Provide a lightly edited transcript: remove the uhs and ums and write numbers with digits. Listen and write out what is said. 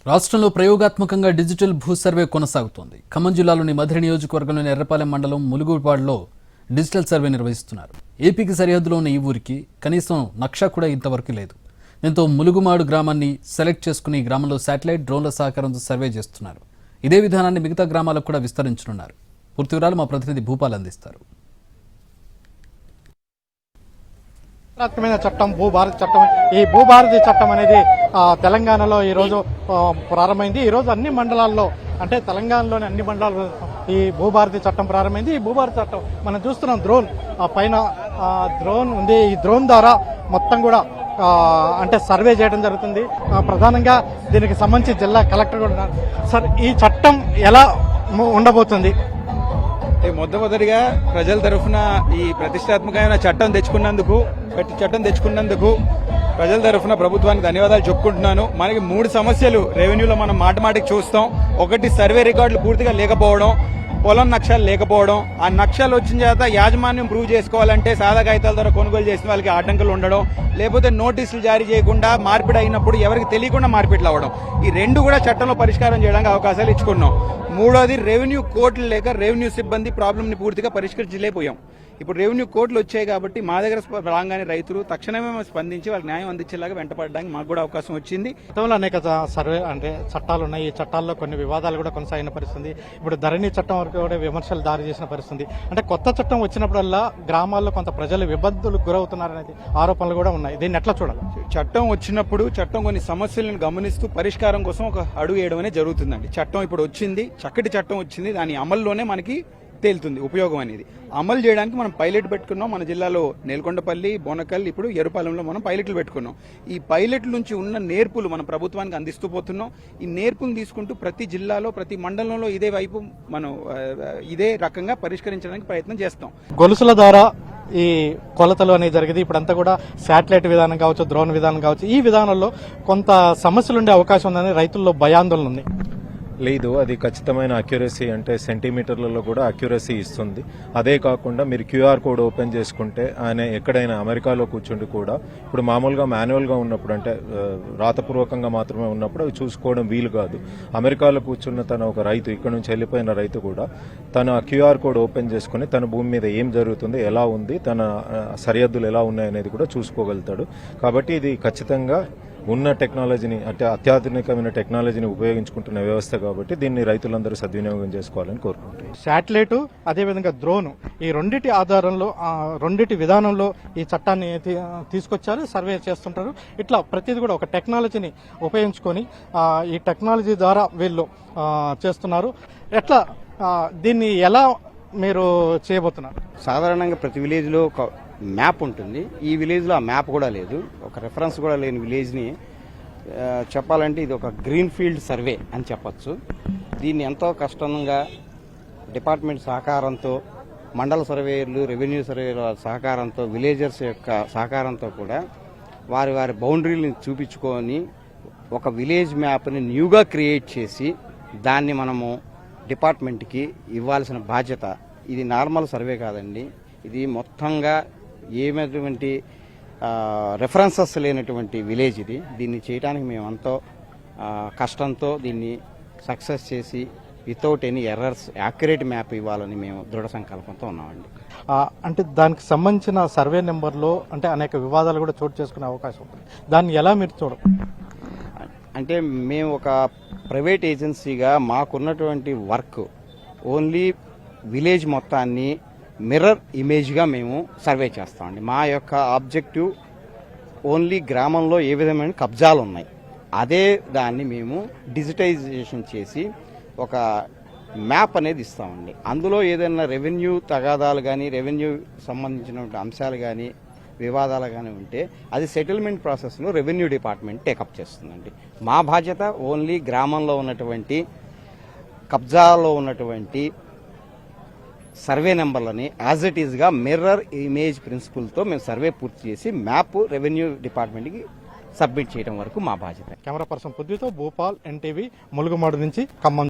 రాష్ట్రంలో ప్రయోగాత్మకంగా డిజిటల్ భూ సర్వే కొనసాగుతోంది. ఖమ్మం జిల్లాలోని మధిర నియోజకవర్గంలోని ఎర్రపాలెం మండలం ములుగుపాడులో డిజిటల్ సర్వే నిర్వహిస్తున్నారు. ఏపీకి సరిహద్దులో ఉన్న ఈ ఊరికి కనీసం నక్షా కూడా ఇంతవరకు లేదు. దీంతో ములుగుమాడు గ్రామాన్ని సెలెక్ట్ చేసుకుని గ్రామంలో శాటిలైట్ డ్రోన్ల సహకారంతో సర్వే చేస్తున్నారు. ఇదే విధానాన్ని మిగతా గ్రామాలకు కూడా విస్తరించనున్నారు. పూర్తి వివరాలు మా ప్రతినిధి భూపాల్ అందిస్తారు. చట్టం భూభారతి చట్టం. ఈ భూభారతి చట్టం అనేది తెలంగాణలో ఈ రోజు ప్రారంభమైంది. ఈ రోజు అన్ని మండలాల్లో, అంటే తెలంగాణలోని అన్ని మండలాల్లో ఈ భూభారతి చట్టం ప్రారంభమైంది. ఈ భూభారతి చట్టం మనం చూస్తున్నాం, డ్రోన్ పైన డ్రోన్ ఉంది. ఈ డ్రోన్ ద్వారా మొత్తం కూడా అంటే సర్వే చేయడం జరుగుతుంది. ప్రధానంగా దీనికి సంబంధించి జిల్లా కలెక్టర్ కూడా ఉన్నారు. సార్, ఈ చట్టం ఎలా ఉండబోతుంది? మొట్టమొదటిగా ప్రజల తరఫున ఈ ప్రతిష్టాత్మకమైన చట్టం తెచ్చుకున్నందుకు ప్రజల తరఫున ప్రభుత్వానికి ధన్యవాదాలు చెప్పుకుంటున్నాను. మనకి 3 సమస్యలు రెవెన్యూలో మనం మాటికి చూస్తాం. ఒకటి, సర్వే రికార్డులు పూర్తిగా లేకపోవడం, పొలం నక్షాలు లేకపోవడం. ఆ నక్షాలు వచ్చిన తర్వాత యాజమాన్యం ప్రూవ్ చేసుకోవాలంటే సాదా కాగితాల ద్వారా కొనుగోలు చేసిన వాళ్ళకి ఆటంకాలు ఉండడం, లేకపోతే నోటీసులు జారీ చేయకుండా మార్పిడి అయినప్పుడు ఎవరికి తెలియకుండా మార్పిడిలు అవ్వడం. ఈ 2 కూడా చట్టంలో పరిష్కారం చేయడానికి అవకాశాలు ఇచ్చుకున్నాం. 3వది, రెవెన్యూ కోర్టులు లేక రెవెన్యూ సిబ్బంది ప్రాబ్లంని పూర్తిగా పరిష్కరించలేకపోయాం. ఇప్పుడు రెవెన్యూ కోర్టులు వచ్చాయి కాబట్టి మా దగ్గర రాగానే రైతులు తక్షణమే స్పందించి వాళ్ళకి న్యాయం అందించేలాగా వెంటపడడానికి మాకు కూడా అవకాశం వచ్చింది. గతంలో అనేక సర్వే అంటే చట్టాలు ఉన్నాయి. ఈ చట్టాల్లో కొన్ని వివాదాలు కూడా కొనసాగిన పరిస్థితి. ఇప్పుడు ధరణి చట్టం వరకు కూడా విమర్శలు దారి చేసిన పరిస్థితి. అంటే కొత్త చట్టం వచ్చినప్పుడల్లా గ్రామాల్లో కొంత ప్రజలు ఇబ్బందులకు గురవుతున్నారనేది ఆరోపణలు కూడా ఉన్నాయి. దీన్ని ఎట్లా చూడాలి? చట్టం వచ్చినప్పుడు చట్టం కొన్ని సమస్యలను గమనిస్తూ పరిష్కారం కోసం ఒక అడుగు వేయడం అనేది జరుగుతుందండి. చట్టం ఇప్పుడు వచ్చింది, చక్కటి చట్టం వచ్చింది. దాని అమల్లోనే మనకి తేలుతుంది ఉపయోగం అనేది. అమలు చేయడానికి మనం పైలట్ పెట్టుకున్నాం. మన జిల్లాలో నేల్కొండపల్లి, బోనకల్, ఇప్పుడు ఎరుపాలెంలో మనం పైలట్లు పెట్టుకున్నాం. ఈ పైలట్ల నుంచి ఉన్న నేర్పులు మనం ప్రభుత్వానికి అందిస్తూ పోతున్నాం. ఈ నేర్పులు తీసుకుంటూ ప్రతి జిల్లాలో, ప్రతి మండలంలో ఇదే వైపు మనం ఇదే రకంగా పరిష్కరించడానికి ప్రయత్నం చేస్తాం. గొలుసుల ద్వారా ఈ కొలతలు అనేది జరిగింది. ఇప్పుడంతా కూడా శాటిలైట్ విధానం కావచ్చు, డ్రోన్ విధానం కావచ్చు, ఈ విధానంలో కొంత సమస్యలు ఉండే అవకాశం ఉందని రైతుల్లో భయాందోళన ఉంది. లేదు, అది ఖచ్చితమైన అక్యురసీ, అంటే సెంటీమీటర్లలో కూడా అక్యురసీ ఇస్తుంది. అదే కాకుండా మీరు క్యూఆర్ కోడ్ ఓపెన్ చేసుకుంటే ఆయన ఎక్కడైనా అమెరికాలో కూర్చుండి కూడా, ఇప్పుడు మామూలుగా మాన్యువల్గా ఉన్నప్పుడు, అంటే రాతపూర్వకంగా మాత్రమే ఉన్నప్పుడు అవి చూసుకోవడం వీలు కాదు. అమెరికాలో కూర్చున్న తన ఒక రైతు, ఇక్కడ నుంచి వెళ్ళిపోయిన రైతు కూడా తన క్యూఆర్ కోడ్ ఓపెన్ చేసుకుని తన భూమి మీద ఏం జరుగుతుంది, ఎలా ఉంది, తన సరిహద్దులు ఎలా ఉన్నాయనేది కూడా చూసుకోగలుగుతాడు. కాబట్టి ఇది ఖచ్చితంగా ఉన్న టెక్నాలజీని, అంటే అత్యాధునికమైన టెక్నాలజీని ఉపయోగించుకుంటున్న వ్యవస్థ కాబట్టి దీన్ని రైతులందరూ సద్వినియోగం చేసుకోవాలని కోరుకుంటున్నారు. శాటిలైట్, అదేవిధంగా డ్రోన్, ఈ రెండిటి ఆధారంలో, రెండిటి విధానంలో ఈ చట్టాన్ని తీసుకొచ్చారు, సర్వే చేస్తుంటారు. ఇట్లా ప్రతిదీ కూడా ఒక టెక్నాలజీని ఉపయోగించుకొని ఈ టెక్నాలజీ ద్వారా వీళ్ళు చేస్తున్నారు. ఎట్లా దీన్ని ఎలా మీరు చేయబోతున్నారు? సాధారణంగా ప్రతి విలేజ్లో ఒక మ్యాప్ ఉంటుంది. ఈ విలేజ్లో ఆ మ్యాప్ కూడా లేదు. ఒక రెఫరెన్స్ కూడా లేని విలేజ్ని చెప్పాలంటే ఇది ఒక గ్రీన్ ఫీల్డ్ సర్వే అని చెప్పచ్చు. దీన్ని ఎంతో కష్టంగా డిపార్ట్మెంట్ సహకారంతో, మండల సర్వేయర్లు, రెవెన్యూ సర్వేయర్ల సహకారంతో, విలేజర్స్ యొక్క సహకారంతో కూడా వారి వారి బౌండరీలను చూపించుకొని ఒక విలేజ్ మ్యాప్ని న్యూగా క్రియేట్ చేసి దాన్ని మనము డిపార్ట్మెంట్కి ఇవ్వాల్సిన బాధ్యత. ఇది నార్మల్ సర్వే కాదండి. ఇది మొత్తంగా ఏమైనటువంటి రెఫరెన్సెస్ లేనటువంటి విలేజ్ ఇది. దీన్ని చేయడానికి మేము ఎంతో కష్టంతో దీన్ని సక్సెస్ చేసి without any errors accurate map ఇవ్వాలని మేము దృఢ సంకల్పంతో ఉన్నామండి. అంటే దానికి సంబంధించిన సర్వే నెంబర్లో అంటే అనేక వివాదాలు కూడా చోటు చేసుకునే అవకాశం ఉంటుంది. దాన్ని ఎలా మీరు చూడరు? అంటే మేము ఒక ప్రైవేట్ ఏజెన్సీగా మాకున్నటువంటి వర్క్ ఓన్లీ విలేజ్ మొత్తాన్ని మిర్రర్ ఇమేజ్గా మేము సర్వే చేస్తామండి. మా యొక్క ఆబ్జెక్టివ్ ఓన్లీ గ్రామంలో ఏ విధమైన కబ్జాలు ఉన్నాయి అదే దాన్ని మేము డిజిటైజేషన్ చేసి ఒక మ్యాప్ అనేది ఇస్తామండి. అందులో ఏదైనా రెవెన్యూ తగాదాలు కానీ, రెవెన్యూ సంబంధించినటువంటి అంశాలు కానీ, వివాదాలు కానీ ఉంటే అది సెటిల్మెంట్ ప్రాసెస్లో రెవెన్యూ డిపార్ట్మెంట్ టేకప్ చేస్తుందండి. మా బాధ్యత ఓన్లీ గ్రామంలో ఉన్నటువంటి కబ్జాలో ఉన్నటువంటి సర్వే నెంబర్లని యాజ్ ఇట్ ఈజ్గా మిర్రర్ ఇమేజ్ ప్రిన్సిపల్తో మేము సర్వే పూర్తి చేసి మ్యాప్ రెవెన్యూ డిపార్ట్మెంట్కి సబ్మిట్ చేయడం వరకు మా బాధ్యత. కెమెరా పర్సన్ పుద్దితో భూపాల్, ఎన్టీవీ, ములుగుమాడు నుంచి ఖమ్మం.